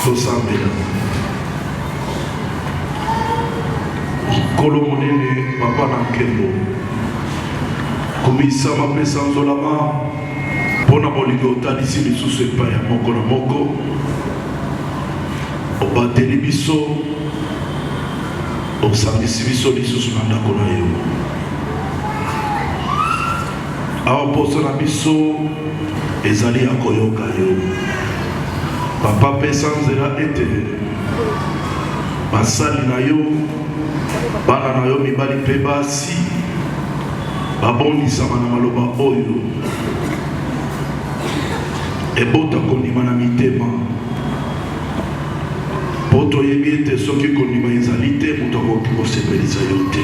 Tosambela Kolo monene papa na nkembo Komisa mapesa nzolama Pona bolingo otalisi lisusu epai ya moko na moko Obateli biso Osangisi biso lisusu na ndako na yo Awa poso na biso ezali ya koyoka yo Papa pesa nzela ete basali na yo bana na yo mibali mpe basi babondisama na maloba oyo ebota kondima na mitema po toyebi ete soki kondima ezali te moto akoki kosepelisa yo te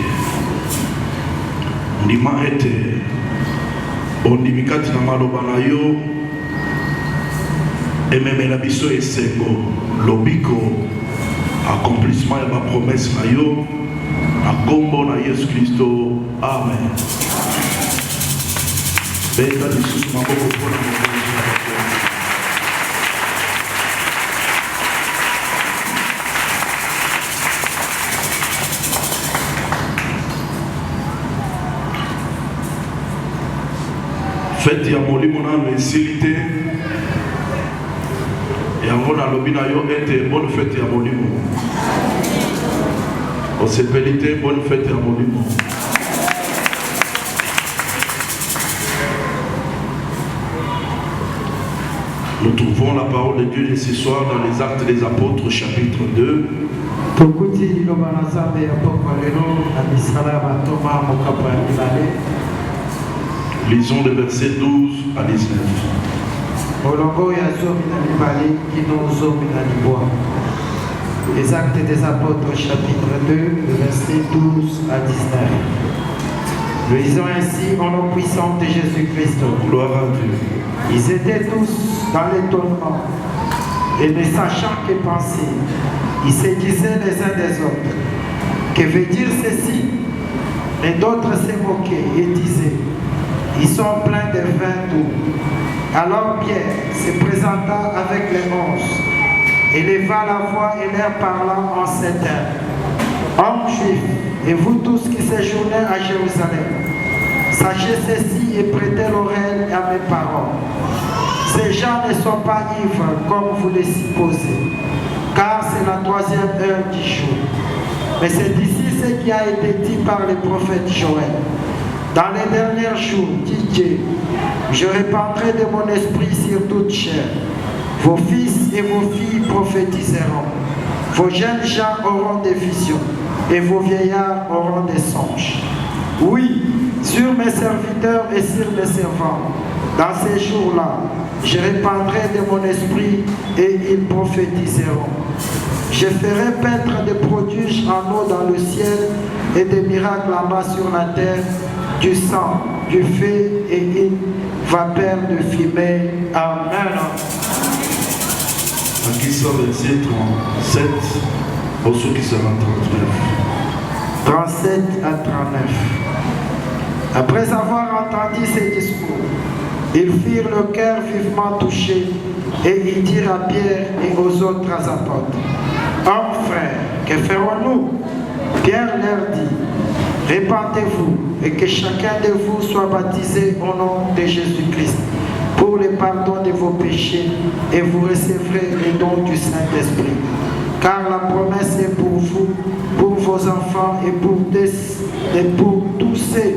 ndima ete ondimi kati na maloba na yo ememela biso esengo lobiko accomplissement ya bapromese na yo na kombo na Yesu Kristo amen beta lisusu maboko mpona mokonzi na bakonzi fete ya molimo nano esili te yango nalobi na yo ete bonne fete ya molimo osepeli te bonne fete ya molimo Nous trouvons la parole de Dieu ce soir dans les Actes des Apôtres chapitre 2 lisons les versets 12 à 19 Les Actes des Apôtres, chapitre 2, versets 12 à 19. Nous lisons ainsi en nom puissant de Jésus-Christ. Gloire à Dieu. Ils étaient tous dans l'étonnement et ne sachant que penser, ils se disaient les uns des autres. Que veut dire ceci? Et d'autres se moquaient et disaient, ils sont pleins de vin doux. Alors Pierre se présenta avec les 11. Éleva la voix et leur parla en ces termes. Hommes juifs, et vous tous qui séjournez à Jérusalem, sachez ceci et prêtez l'oreille à mes paroles. Ces gens ne sont pas ivres comme vous les supposez, car c'est la 3e heure du jour. Mais c'est ici ce qui a été dit par le prophète Joël. Dans les derniers jours, dit Dieu, je répandrai de mon esprit sur toute chair. Vos fils et vos filles prophétiseront. Vos jeunes gens auront des visions et vos vieillards auront des songes. Oui, sur mes serviteurs et sur mes servants, dans ces jours-là, je répandrai de mon esprit et ils prophétiseront. Je ferai paître des prodiges en eau dans le ciel et des miracles là-bas sur la terre, du sang, du feu et une vapeur de fumée. Amen. Akissa verset 37, au ceux qui seront 39. 37 à 39. Après avoir entendu ces discours, ils firent le cœur vivement touché et ils dirent à Pierre et aux autres apôtres, hommes frères, que ferons-nous? Pierre leur dit, répandez-vous et que chacun de vous soit baptisé au nom de Jésus-Christ pour le pardon de vos péchés et vous recevrez le don du Saint-Esprit. Car la promesse est pour vous, pour vos enfants et pour tous ceux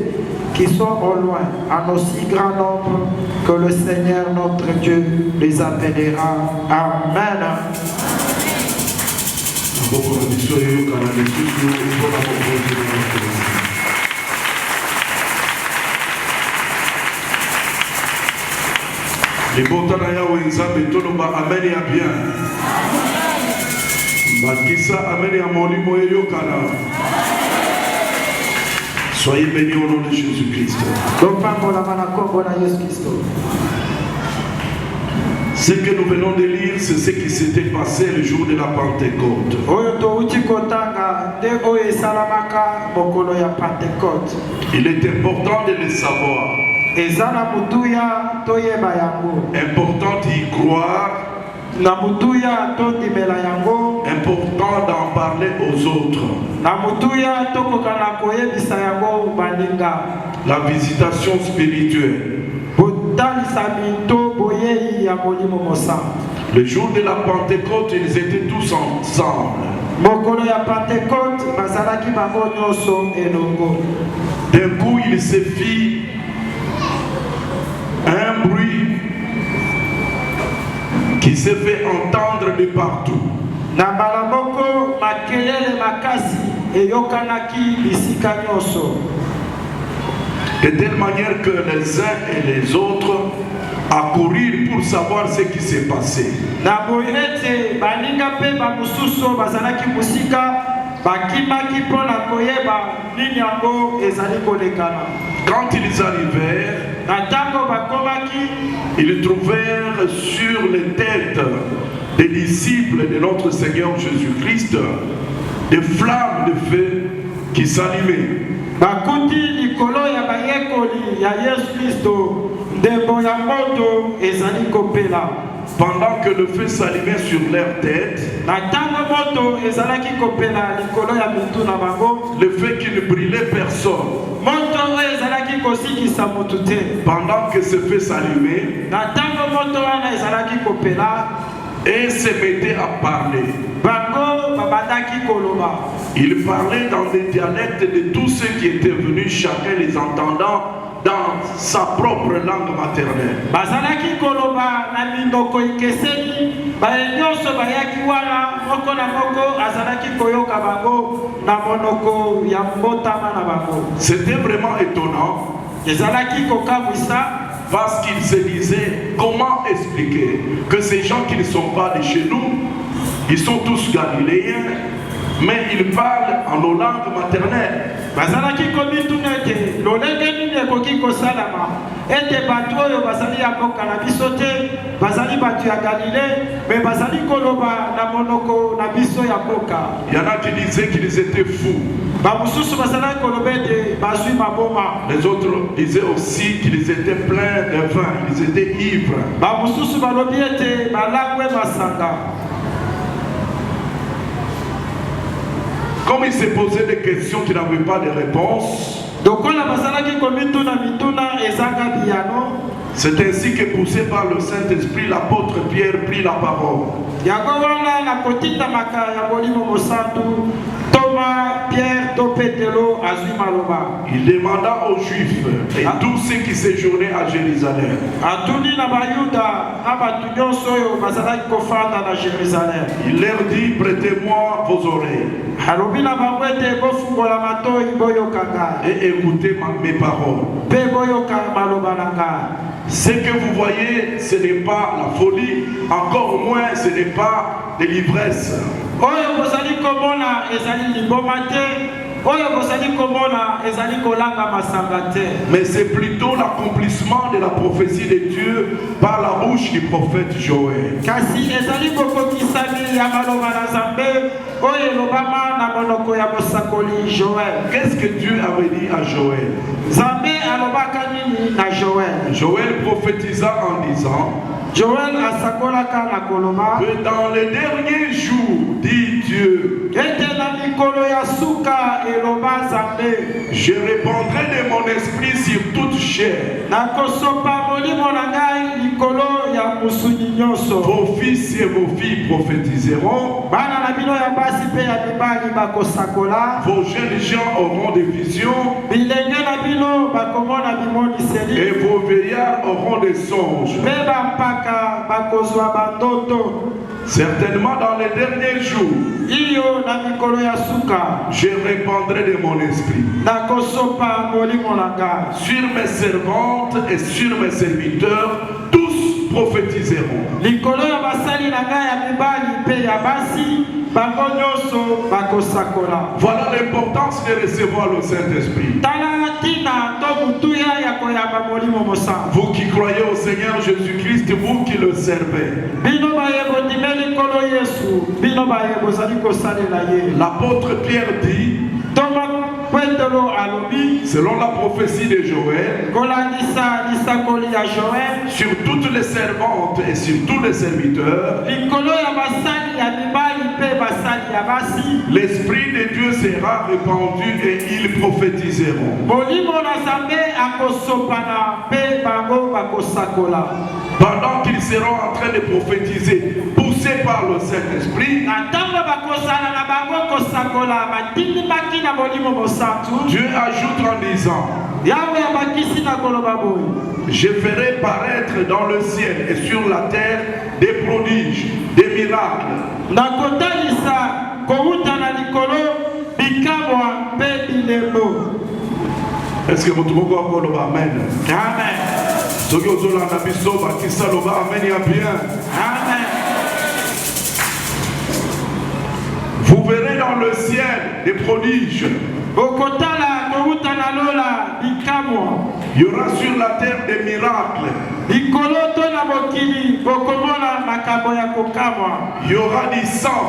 qui sont au loin, en aussi grand nombre que le Seigneur notre Dieu les appellera. Amen. Les botana yawe nzambe toloba amen ya bien. Bakisa amen ya molimo eyokana. Soyez bénis au nom de Jésus-Christ. Ce que nous venons de lire, c'est ce qui s'était passé le jour de la Pentecôte. Il est important de le savoir. Important d'y croire Important d'en parler aux autres. La visitation spirituelle. Le jour de la Pentecôte, ils étaient tous ensemble. D'un coup, il se fit un bruit qui se fait entendre de partout. De telle manière que les uns et les autres accourirent pour savoir ce qui s'est passé. Quand ils arrivèrent, ils trouvèrent sur les têtes des disciples de notre Seigneur Jésus-Christ des flammes de feu qui s'allumaient. Pendant que le feu s'allumait sur leur tête, le feu qui ne brûlait personne. Pendant que ce feu s'allumait, et se mettait à parler. Il parlait dans des dialectes de tous ceux qui étaient venus, chacun les entendant dans sa propre langue maternelle. C'était vraiment étonnant. Parce qu'il se disait, comment expliquer que ces gens qui ne sont pas de chez nous, ils sont tous galiléens, mais ils parlent en nos langues maternelles. Il y en a qui disaient qu'ils étaient fous. Les autres disaient aussi qu'ils étaient pleins de vin, ils étaient ivres. Comme ils se posaient des questions qui n'avaient pas de réponse, c'est ainsi que poussé par le Saint-Esprit, l'apôtre Pierre prit la parole. Il demanda aux Juifs et tous ceux qui séjournaient à Jérusalem. Il leur dit, prêtez-moi vos oreilles et écoutez mes paroles. Ce que vous voyez, ce n'est pas la folie, encore moins ce n'est pas de l'ivresse. Mais c'est plutôt l'accomplissement de la prophétie de Dieu par la bouche du prophète Joël. Qu'est-ce que Dieu avait dit à Joël? Joël prophétisa en disant que dans les derniers jours, dit Dieu, je répandrai de mon esprit sur toute chair. Vos fils et vos filles prophétiseront. Vos jeunes gens auront des visions. Et vos vieillards auront des songes. Certainement dans les derniers jours, je répandrai de mon esprit sur mes servantes et sur mes serviteurs, tous prophétiseront. Voilà l'importance de recevoir le Saint-Esprit. Vous qui croyez au Seigneur Jésus-Christ, vous qui le servez. L'apôtre Pierre dit, selon la prophétie de Joël, sur toutes les servantes et sur tous les serviteurs, l'Esprit de Dieu sera répandu et ils prophétiseront. Pendant qu'ils seront en train de prophétiser, poussés par le Saint-Esprit, Dieu ajoute en disant: je ferai paraître dans le ciel et sur la terre des prodiges, des miracles. Est-ce que vous trouvez encore le amen? Amen. Vous verrez dans le ciel des prodiges. Il y aura sur la terre des miracles. Il y aura du sang.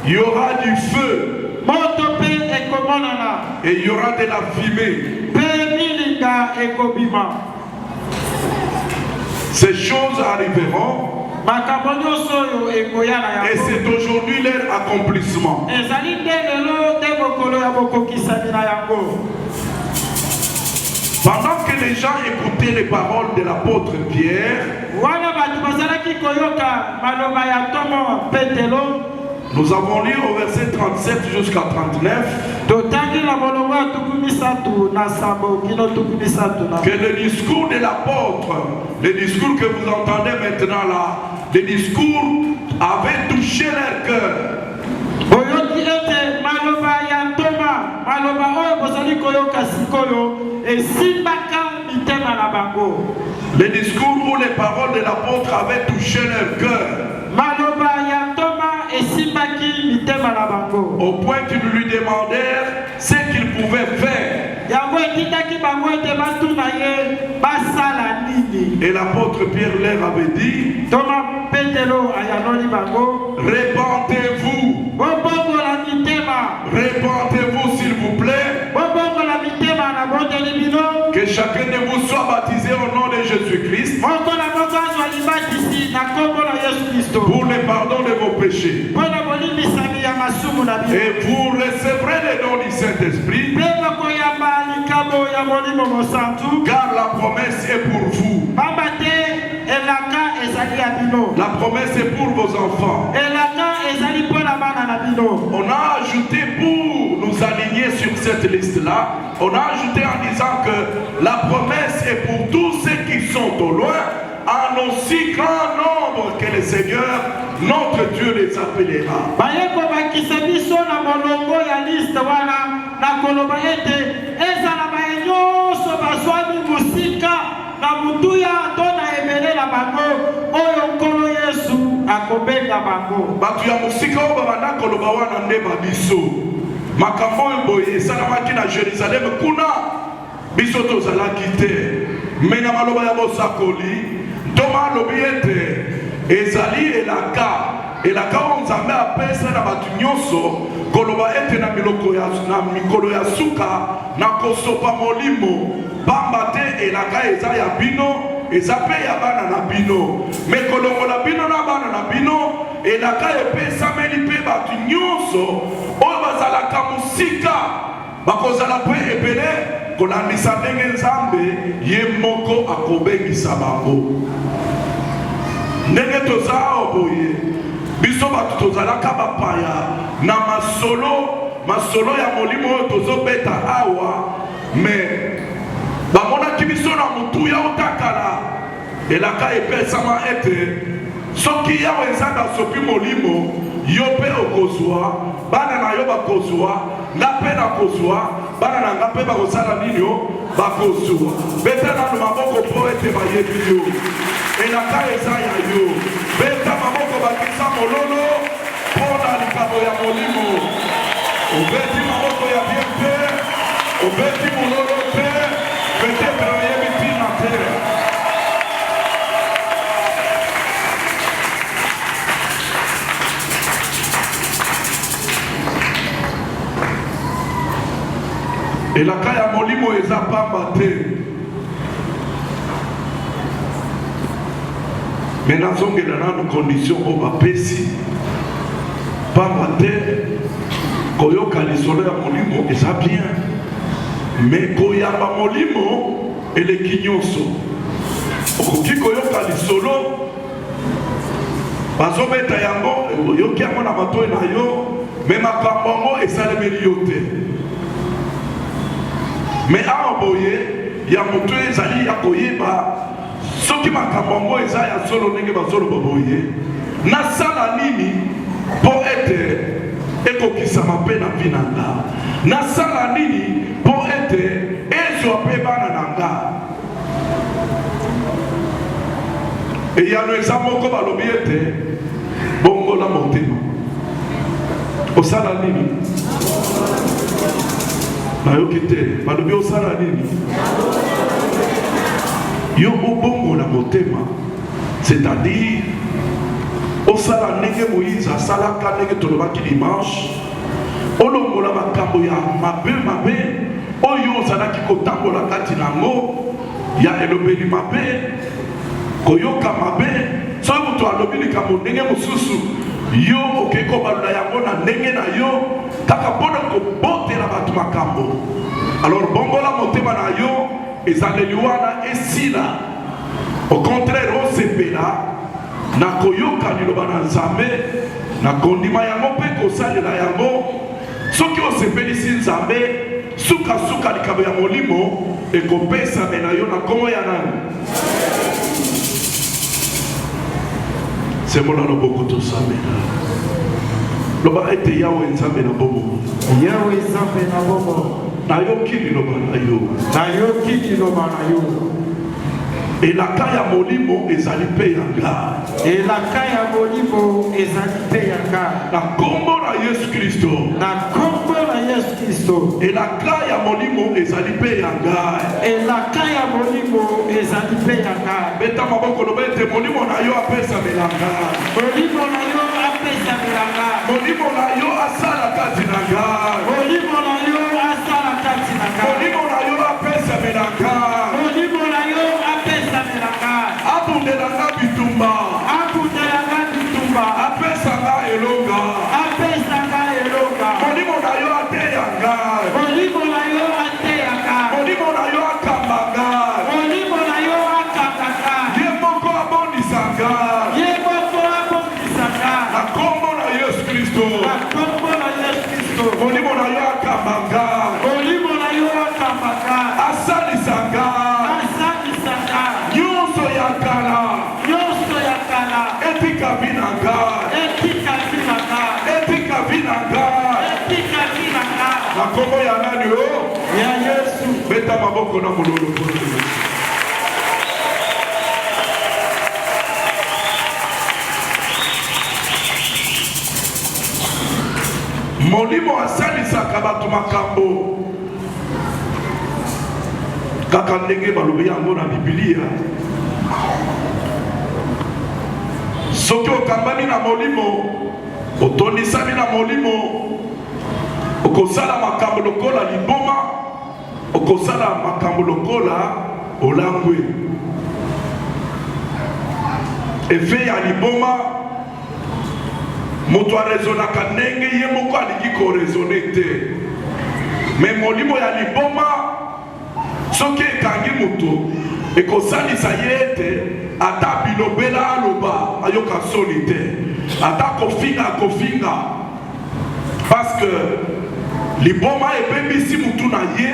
Il y aura du feu. Et il y aura de la fumée. Ces choses arriveront. Et c'est aujourd'hui leur accomplissement. Pendant que les gens écoutaient les paroles de l'apôtre Pierre, nous avons lu au verset 37 jusqu'à 39 que le discours de l'apôtre, le discours que vous entendez maintenant là, le discours avait touché leur cœur. Le discours où les paroles de l'apôtre avaient touché leur cœur. Au point qu'ils lui demandèrent ce qu'ils pouvaient faire. Et l'apôtre Pierre leur avait dit: répentez-vous. Répentez-vous s'il vous plaît. Que chacun de vous soit baptisé au nom de Jésus-Christ pour le pardon de vos péchés. Et vous recevrez le don du Saint-Esprit, car la promesse est pour vous. La promesse est pour vos enfants. On a ajouté, pour nous aligner sur cette liste-là, on a ajouté en disant que la promesse est pour tous ceux qui sont au loin, en aussi grand nombre que le Seigneur, notre Dieu, les appellera. Jérusalem kuna biso tozalaki te mais na maloba ya bosakoli toma lobiete ezali elaka onzambe apesa na batu nyonso koloba ete na mikolo ya suka na kosopa molimo pamba te elaka eza ya bino eza pe ya bana na bino me kolongola bino na bana na bino elaka epesameli pe batu nyonso oyo bazalaka mosika bakozala pe ebele kolandisa ndenge nzambe ye moko akobengisa bango ndenge tozala boye biso bato tozalaka bapaya na masolo ya molimo oyo tozobeta awa me bamonaki biso na motu ya otakala elaka epesama ete soki yawe nzambe asopi molimo yo mpe okozwa bana na yo bakozwa nga mpe nakozwa bana na nga mpe bakosala nini yo bakozwa beta nano maboko mpo ete bayebi yo elaka eza ya yo beta maboko bakisa mololo mpo na likambo ya molimo obeti maboko ya bien te obeti mololo te peut-être oyebi ntina te. Et la kaya molimo eza pamba te. Mais nazongela na condition o bapesi pamba te koyoka lisolo ya molimo eza bien. Mais koyamba molimo eleki nyonso. Okoki koyoka lisolo bazobeta yango yoki yango na matoi na yo, mais makambo yango esalemeli yo te. Mais awa boye ya moto ezali ya koyeba soki makambo yango eza ya solo ndenge bazoloba boye nasala nini mpo ete ekokisama mpe na vi na nga, nasala nini mpo ete ezwa mpe bana na nga. eyano eza moko balobi ete bongola motema. Osala nini? Nayoki te balobi osala nini? Yo obongola motema, c'est-à-dire osala ndenge Moïse asalaka ndenge tolobaki dimanche, olongola makambo ya mabe oyo ozalaki kotambola kati nango ya elobeli mabe, koyoka mabe. Soki moto alobi likambo ndenge mosusu yo okei kobalula yango na ndenge na yo kaka mpona kobotela bato makambo. Alors bongola motema na yo ezaleli wana esila. Au contraire osepela na koyoka liloba na Nzambe, na kondima yango mpe kosalela yango. Soki osepelisi Nzambe suka likambo ya molimo ekopesame na yo na kombo ya nani? C'est mon loboko to samela. Loba ete yawe Nzambe na bomo. Yawe Nzambe na bomo. Na yo kini loba na yo. Na yo kini loba na yo. Et la kaya molimo ezali pe yanga. Et la kaya molimo ezali pe yanga. Na kombo na Yesu Kristo. Na kombo na Yesu Kristo. Et la kaya molimo ezali pe yanga. Et la kaya molimo ezali pe yanga. Beta maboko loba ete molimo na yo apesa melanga. Molimo na yo apesa melanga. Molimo na yo asala kati na nga. Molimo na yo asala kati na nga. Molimo na yo apesa melanga. Molimo na yo apesa melanga. Abundelanga bitumba. Abundelanga bitumba. Apesa nga elonga. Apesa nga elonga. Molimo na yo ateyanga. Molimo na yo ateyanga. Molimo na yo akambanga. Molimo na yo akambanga. Ye moko abondisanga. Ye moko abondisanga. Na kombo na Yesu Kristo. Na kombo na Yesu Kristo. Molimo na yo akambanga. Molimo na yo akambanga. Asalisanga. Asalisanga. Nyonso ya kala. Nyonso ya kala. Etika binanga. Etika binanga. Etika binanga. Etika binanga. Na kombo ya nani o? Ya Yesu. Beta maboko na mulolo. Molimo asalisaka bato makambo kaka ndenge balobi yango na Biblia. Soki okambami na molimo, otondisami na molimo, okosala makambo lokola liboma, okosala makambo lokola olangwe. Efe ya liboma moto arezonaka ndenge ye moko alingi korezone te. Me molimo ya liboma soki ekangi moto ekosalisa ye ete ata bilobela aloba ayoka soni te, ata kofinga akofinga, parce que liboma ebebisi mutu na ye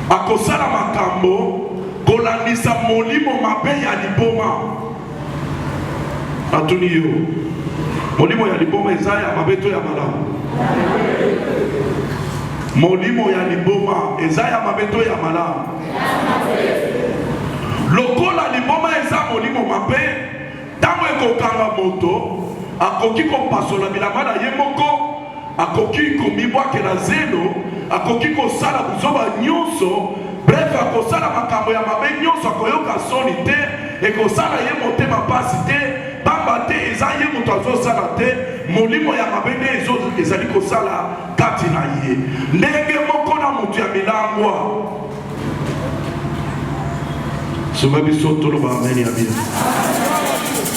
akosala makambo kolandisa molimo mabe ya liboma. Atuni yo molimo ya liboma eza ya mabe to ya malamu? Molimo ya liboma eza ya mabe to ya malamu? Lokola liboma eza molimo mabe, tango ekokanga moto akoki kopasola bilamba na ye moko, akoki komibwakela zelo, akoki kosala buzoba nyonso, bref akosala makambo ya mabe nyonso, akoyoka soni te, ekosala ye motema pasi te, pamba te eza ye moto azosala te molimo ya mabe nde ezali kosala kati na ye ndenge moko na moto ya milangwa soba biso toloba ameni ya bien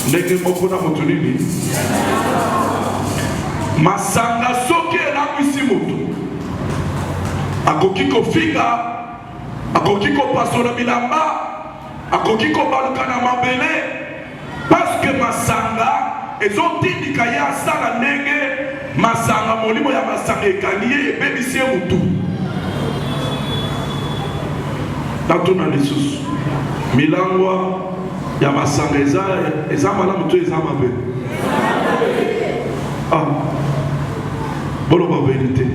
ndenge moko na moto nini masanga soki elangwisi moto akoki kofinga akoki kopasola bilamba akoki kobaluka na mabele paske masanga ezotindika ye asala ndenge masanga molimo ya masanga ekali ye ebebisi ye motu natuna lisusu milangwa ya masanga eza malamu to eza mabe boloba verite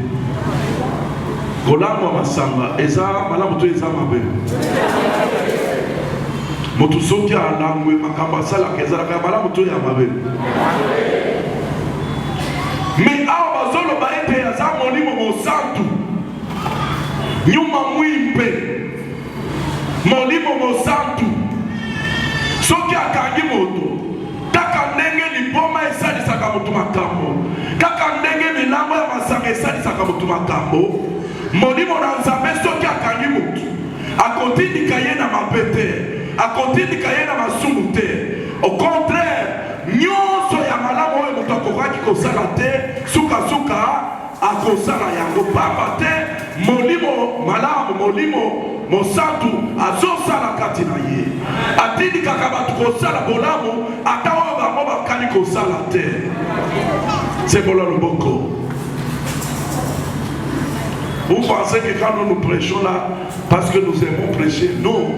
kolangwa masanga eza malamu to eza mabe moto soki alangwe makambo asalaka ezalaka ya malamu to ya mabe me awa bazoloba ete aza molimo mosantu nyuma mwimpe molimo mosantu soki akangi moto kaka ndenge liboma esalisaka moto makambo kaka ndenge milambo ya masanga esalisaka moto makambo molimo na nzambe soki akangi moto akotindika ye na mabe te akotindika ye na masumu te au contraire nyonso ya malamu oyo moto akokaki kosala te sukasuka akosala yango pamba te molimo malamu molimo mosantu azosala kati na ye atindikaka bato kosala bolamu ata oyo bango bakali kosala te sembola loboko. Vous pensez que quand nous prêchons là, parce que nous aimons prêcher, non,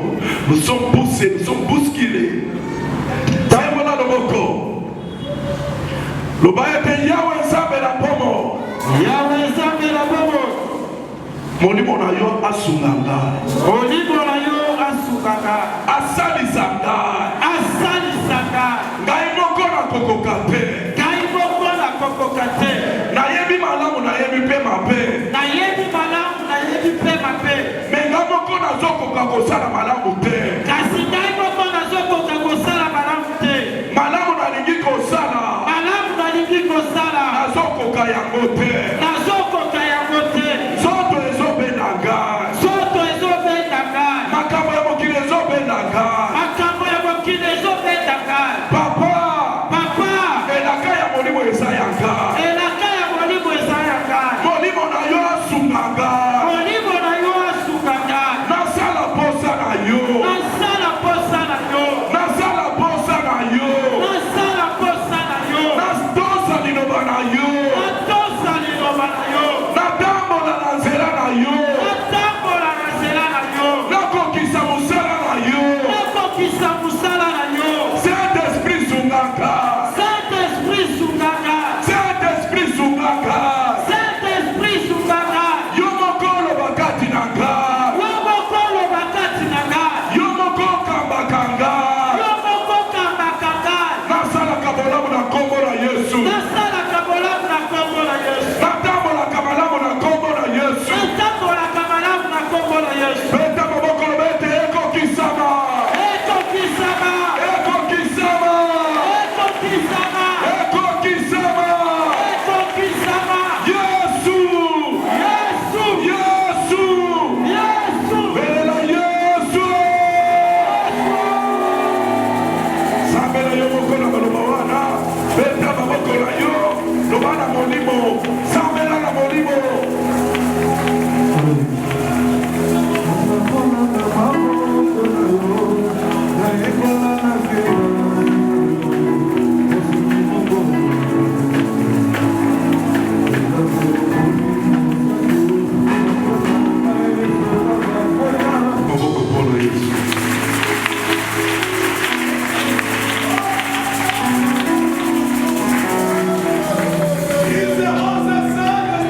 nous sommes poussés, nous sommes bousculés. Sembola loboko. Lobayete Yahweh Nzambe la pomo. Yahweh Nzambe la pomo. Molimo na yo asunganga. Molimo na yo asunganga. Asalisanga. Asalisanga. Ngai moko na kokoka te. Ngai moko na kokoka te. Nayebi malamu nayebi pe mabe. Nayebi malamu nayebi pe mabe. Me ngai moko nazokoka kosala malamu te. Kasi ngai moko nazokoka kosala malamu te. Malamu nalingi kosala. Malamu nalingi kosala. Nazokoka yango te. Nazokoka yango te. Soto ezobendanga. Soto ezobendanga. Makambo ya mokili ezobendanga. Makambo ya mokili ezobendanga. Papa. Papa. Elaka ya molimo eza yanga. Elaka ya molimo eza yanga. Molimo na yo asunganga. Molimo na yo asunganga. Nasala posa na yo. Nasala posa na yo. Nasala posa na yo. Nasala posa na yo. Nastosa liloba na yo. Natosa liloba na yo. Natambola na nzela na yo. Natambola na nzela na yo. Nakokisa mosala na yo. Nakokisa mosala na yo. Saint-Esprit sunganga. Saint-Esprit sunganga. Saint-Esprit sunganga. Saint-Esprit sunganga. Yo mokolo bakati na nga. Yo mokolo bakati na nga. Yo moko kambakanga. Yo moko kambakanga. Nasalaka bolamu na kombo na Yesu. Nasalaka bolamu na kombo na Yesu. Natambolaka malamu na kombo na Yesu. Natambolaka malamu na kombo na Yesu. Beta maboko lobete ekokisama. Ekokisama. Ekokisama. Ekokisama. Ekokisama. Ekokisama. Yesu. Yesu. Yesu. Yesu. Belela Yesu. Sambela yo moko na baloba wana. Beta maboko na yo. Loba na molimo. Sambela na molimo. Maboko mpona Yesu.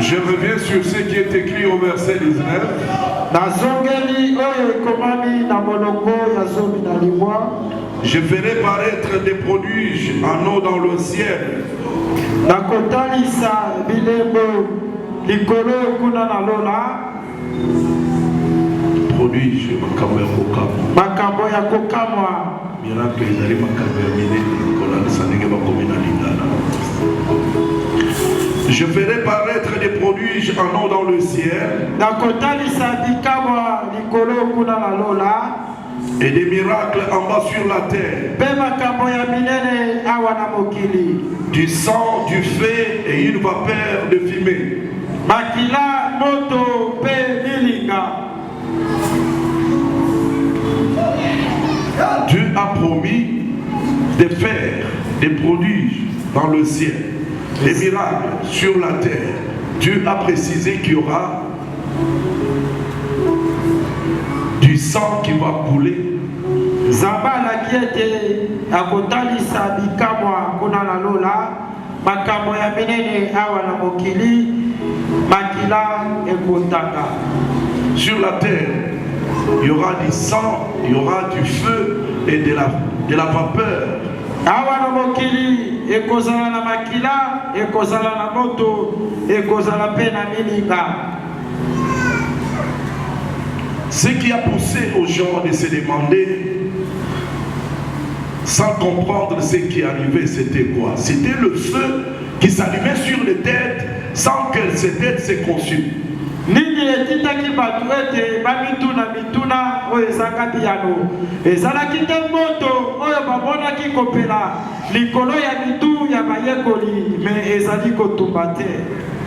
Je reviens sur ce qui est écrit au verset 19. Nazongeli oyo ekomami na molongo ya zomi na limwa. Je ferai paraître des prodiges en eau dans le ciel. Nakotalisa bilembo likolo kuna na lola. Prodige makambo ya kokamwa. Makambo ya kokamwa. miracle ezali makambo ya minene kolandisa ndenge bakomi na lingala. Je ferai paraître des prodiges en or dans le ciel et des miracles en bas sur la terre, du sang, du feu et une vapeur de fumée. Dieu a promis de faire des prodiges dans le ciel, des miracles sur la terre. Dieu a précisé qu'il y aura du sang qui va couler. Sur la terre, il y aura du sang, il y aura du feu et de la vapeur. Ce qui a poussé aux gens de se demander, sans comprendre ce qui arrivait, c'était quoi? C'était le feu qui s'allumait sur les têtes sans que ces têtes se consument. Et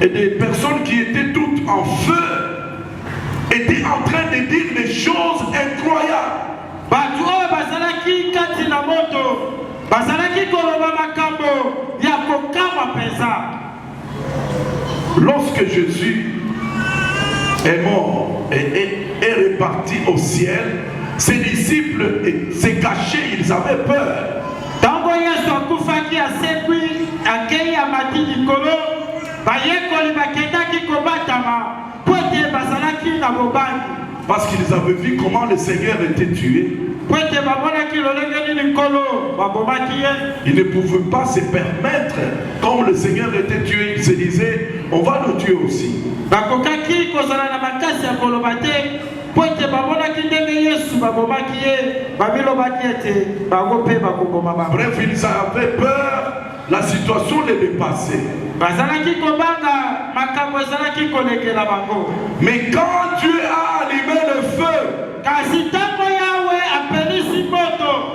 des personnes qui étaient toutes en feu étaient en train de dire des choses incroyables. Lorsque Jésus est mort et est reparti au ciel, ses disciples s'est cachés, ils avaient peur. Parce qu'ils avaient vu comment le Seigneur était tué. Ils ne pouvaient pas se permettre, comme le Seigneur était tué, ils se disaient, on va le tuer aussi. Bref, ils avaient peur, la situation les dépassait. Mais quand Dieu a allumé le feu,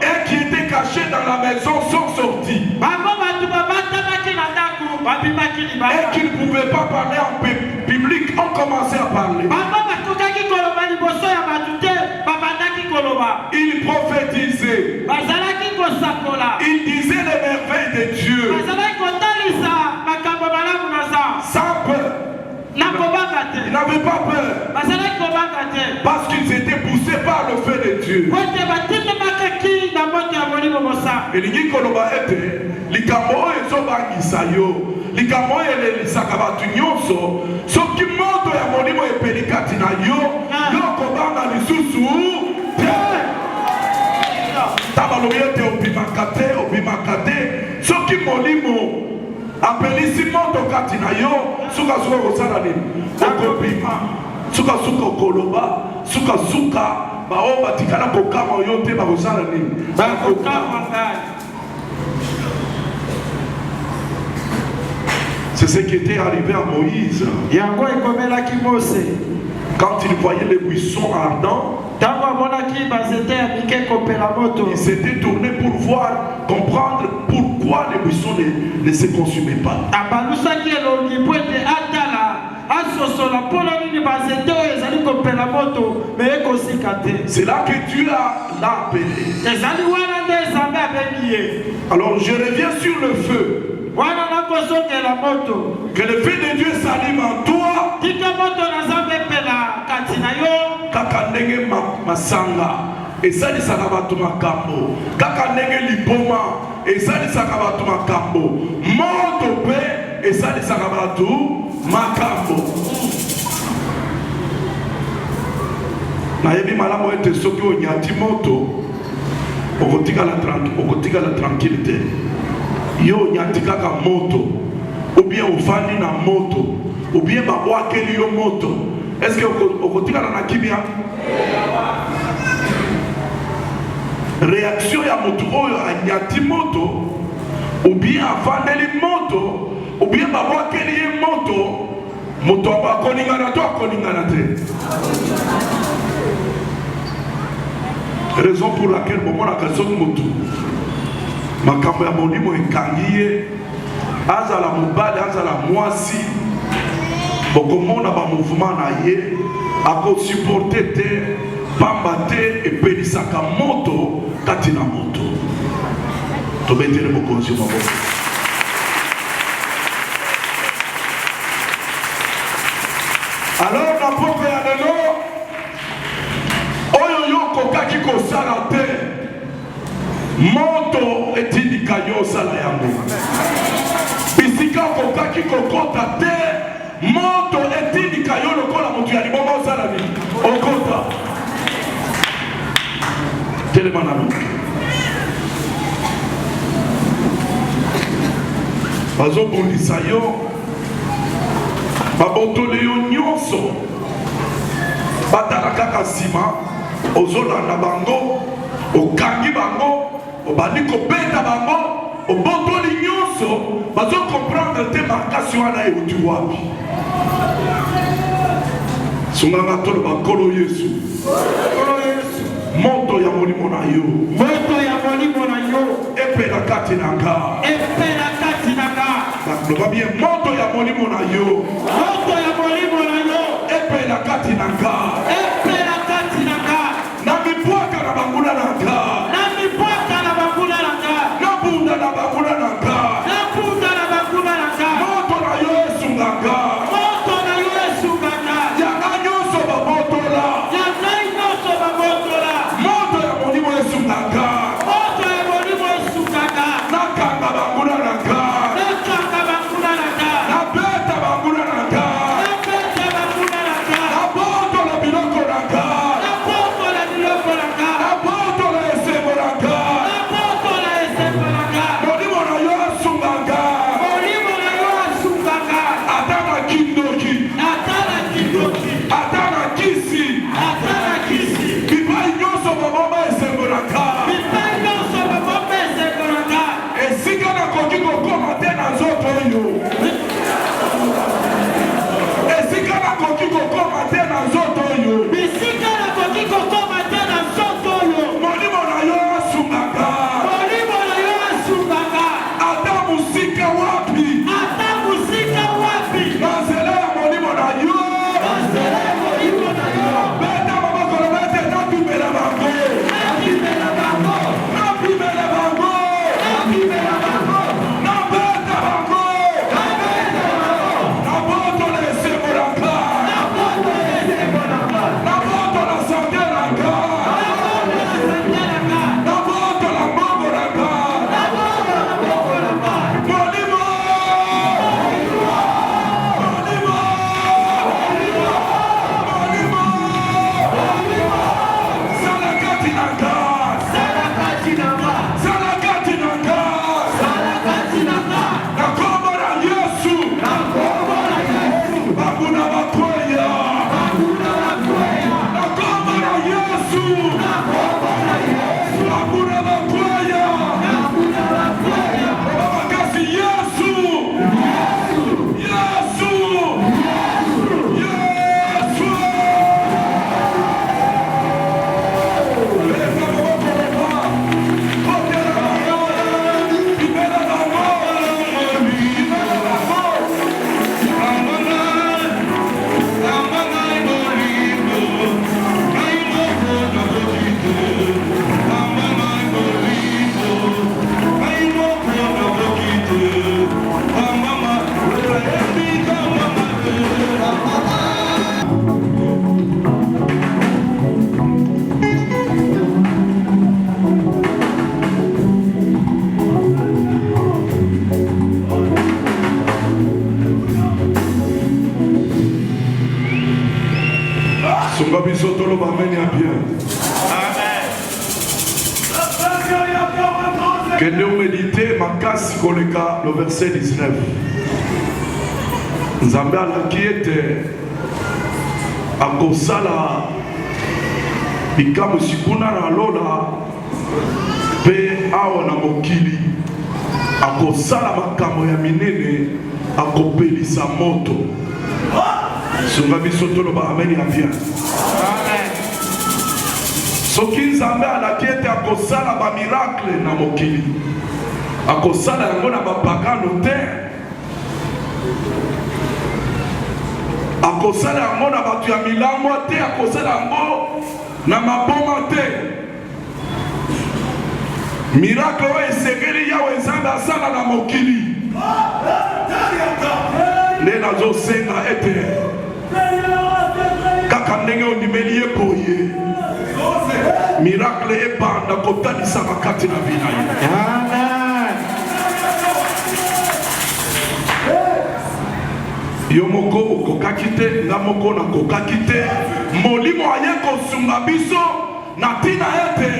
et qui était caché dans la maison sont sortis, et qui ne pouvaient pas parler en public, ont commencé à parler. Ils prophétisaient, ils disaient les merveilles de Dieu sans peur. Ils n'avaient pas peur parce qu'ils étaient poussés par le feu de Dieu. Et les Nikoloba étaient, les Kamo et Sobangisayo, les Kamo et les Sakabatunyonso, ce qui monte à Monimo et Pelikatina yo, Yokobanga les Soussou, Tabaloyete Obimakate, ce qui Monimo. Appelez moto katina yo suka suka kosalani okopima suka suka koloba suka bao batikana kokama yo te bakosalani bakokama ngai. C'est ce qui était arrivé à Moïse. Quand il voyait les buissons ardents, il s'était tourné pour voir, comprendre pourquoi les buissons ne se consumaient pas. C'est là que Dieu l'a appelé. Alors je reviens sur le feu. Que le feu de Dieu s'allume en toi. Kaka ndenge masanga esalisaka bato makambo, kaka ndenge liboma esalisaka bato makambo, moto pe esalisaka bato makambo. Nayebi malamu ete soki onyati moto okotika la tranquillité. Yo nyati kaka moto ou bien ofandi na moto ou bien babwakeli yo moto. Est-ce que okotika na kimia? réaction ya moto oyo anyati moto ou bien afandeli moto ou bien babwakeli ye moto moto akoningana to akoningana te. Raison pour laquelle bomonaka soki moto makambo ya molimo ekangi ye azala mobali azala mwasi bokomona bamouvement na ye akosupporte te pamba te epelisaka moto kati na moto. Tobetele mokonzi maboko. Alors na poko ya lelo oyo yo kokaki kosala te moto etindika yo osala yango. Bisika kokaki kokota te moto etindika yo lokola moto ya liboma osala nini okota telema na luka. Bazobundisa yo babotole yo nyonso batala kaka nsima ozolanda bango okangi bango obandi kobeta bango obotoli nyonso bazokomprendre te makasi wana euti wapi. Sunganga toloba nkolo Yesu moto ya molimo na yo epela kati na nga loba bien moto ya molimo na yo epela kati na nga na mipwaka na banguna na nga na bunda na banguna na nga moto na yo esunga nga yanga nyonso babotola moto ya molimo esunga nga nakanga banguna na nga nabeta banguna na nga nabotola biloko na nga nabotola esembo na nga molimo na yo asunga nga ata na kindoki ata na kisi bipai nyonso baboma esembo na nga esika nakoki kokoma te na nzoto oyo esika nakoki kokoma te na nzoto oyo molimo na yo asungaka ata musika wapi na nzela ya molimo na yo beta maboko na bete napimela bango napimela bango nabeta bango nabotola esembo na nga nabotola sante na nga nabotola mbongo na nga molimo sala kati na nga sala kati na nga na kombo na Yesu bakuna bakwea na kombo na Yesu bakuna bakwea bakasi Yesu sunga biso toloba amen ya bien. Kende méditer makasi koleka le verset 19. Nzambe alaki ete akosala bikambo sikuna na lola Pe awa na mokili akosala makambo ya minene akopelisa moto. Sunga biso toloba amen ya bien. Amen. Soki Nzambe alaki ete akosala ba miracle na mokili, akosala yango na bapagano te, akosala yango na bato ya milambo te, akosala yango na maboma te. Miracle oyo esengeli Yawe Nzambe asala na mokili. Nde nazosenga ete kaka ndenge ondimeli ye boye miracle ebanda kotalisa makati na vina ye. Amen. Yo moko okokaki te, nga moko nakokaki te. Molimo aye kosunga biso na tina ete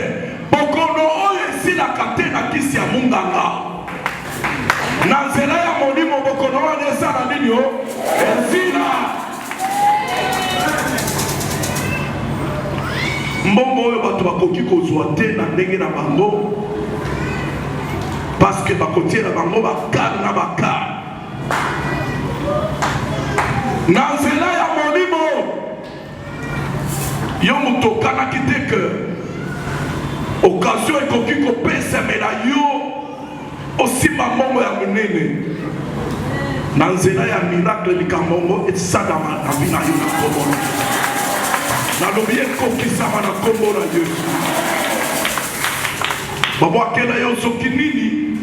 bokono oyo esilaka te na kisi ya munganga. Na nzela ya molimo bokono oyo esala nini yo? Esila. Mbongo oyo bato bakoki kozwa te na ndenge na bango parce que bakotiela bango bakar na bakar. Na nzela ya molimo yo moto okanaki te ke occasion ekoki kopesamela yo osimba mbongo ya monene. Na nzela ya miracle likambo esadama na bina yo na komona. Nalobi ekokisama na kombo na Yesu. Babwakela yo soki nini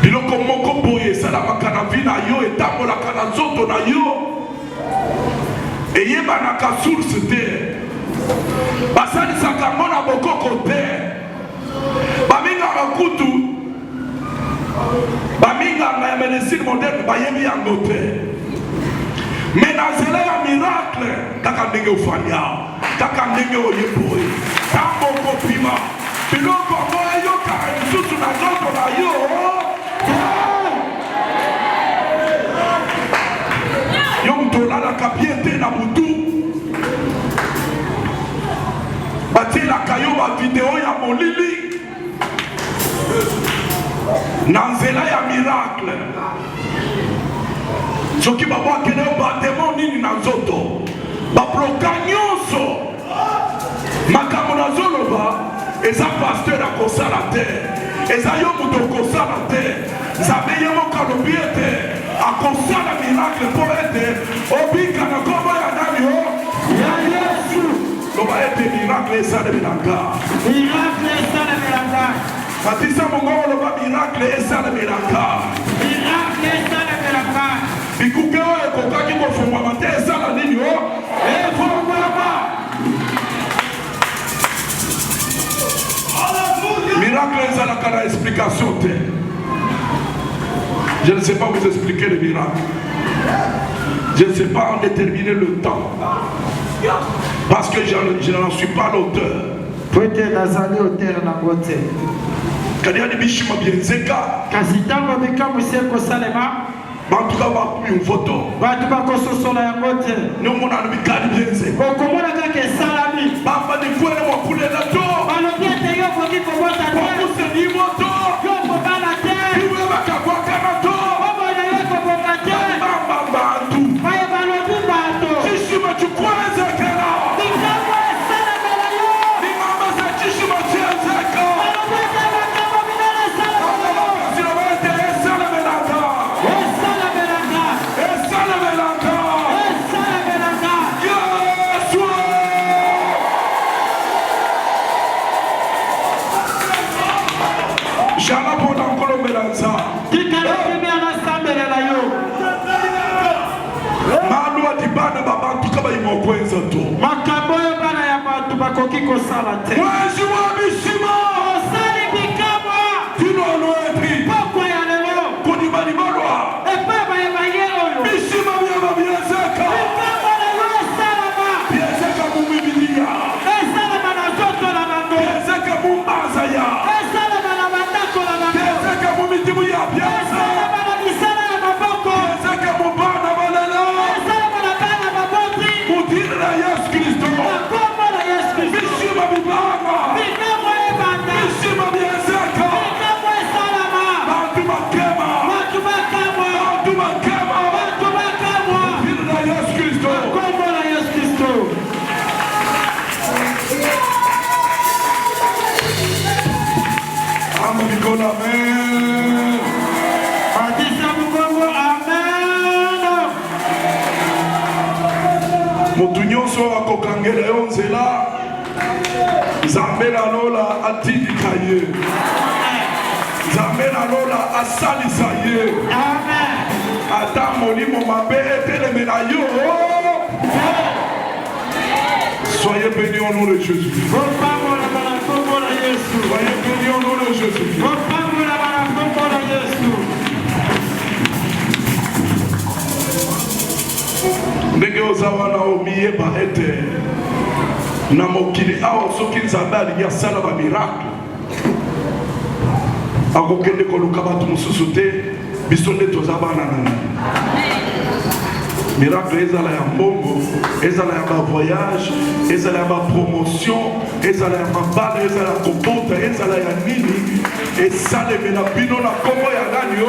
biloko moko boye esalamaka na vi na yo, etambolaka na nzoto na yo, eyebanaka source te, basalisaka ngo na bokoko te, bamingaka kutu, bamingaka ya médecine moderne bayebi yango te. Mais na nzela ya miracle kaka ndenge ofanya, kaka ndenge oyeboye, ntango okopima biloko ngo eyokaka lisusu na nzoto na yo. Yo moto olalaka bien te na butu, batielaka yo bavideo ya molili na nzela ya miracle. Soki babwakele yo bademo nini na nzoto, babloka nyonso makambo nazoloba, eza pasteur akosala te, eza yo moto okosala te. Nzambe ye moko alobi ete akosala miracle mpo ete obika na kombo ya nani yo? Ya Yesu. Loba ete miracle esalemelaka. Miracle esalemelaka. Batisa mongo loba miracle esalemelaka. Miracle esalemelaka. Bikuke oyo ekokaki kofungwama te esala nini yo? Efungwama. Miracle ezalaka na explication te. Je ne sais pas vous expliquer le miracle. Je ne sais pas en déterminer le temps. Parce que je n'en suis pas l'auteur. Peut-être nazali auteur na bote. Kadiani bishima bienzeka. Kazitango bikamuseko salema. Bantuka bakumi une photo. Batu bakososola ya bote. Nomona bikali bienzeka. Okomona kake salami. Baba ni kwele wakule na to. Balobiete yo koki kobota te. Wakuse ni moto. Yo kobana te. Iwe bakakwa kama to. Obo na yo koboka te. Bamba bantu. Baye balobi bato. Chishima chukweze kera. Nikamwe salamela yo. Ni mama za chishima chenzeka. Balobiete bakama minele salamela yo. Silobete esalamelaka. Esalamelaka. Esalamelaka. Esalamelaka. Yesu. Jana pona nkolo melanza. Tikala kimi anasambelela yo. Malu atibana babantu kaba imokwenza to. Makambo yo bana ya batu bakoki kosala te. Mwezi wa bishima. Osali bikama. Tino loepi. Pokwa ya lelo. Kuni balibalwa. Epeba ya baye oyo. Bishima byaba byezeka. Bikama na yo esalama. Byezeka mumibilia. Esalama na zoto na bango. Byezeka mumbaza ya. Esalama na bandako na bango. Byezeka mumitimu ya byeza. Esalama na misala ya maboko. Byezeka mubana balala. Esalama na bana baboti. Mudira na Yesu Kristo. Na kombo na Yesu Kristo. Bishima bibanga. motu nyonso akokangela yo nzela nzambe na lola atindika ye nzambe na lola asalisa ye ata molimo mabe etelemela yo. Soyez bénis au nom de Jésus. Soyez bénis au nom de Jésus. Ndenge ozawana omiyeba ete na mokili awa soki nzambe alingi asala ba miracle akokende koluka bato mosusu te biso nde toza bana na ye. Miracle ezala ya mbongo, ezala ya ba voyage, ezala ya ba promotion, ezala ya mabala, ezala ya kobota, ezala ya nini esalemela bino na kombo ya nani yo.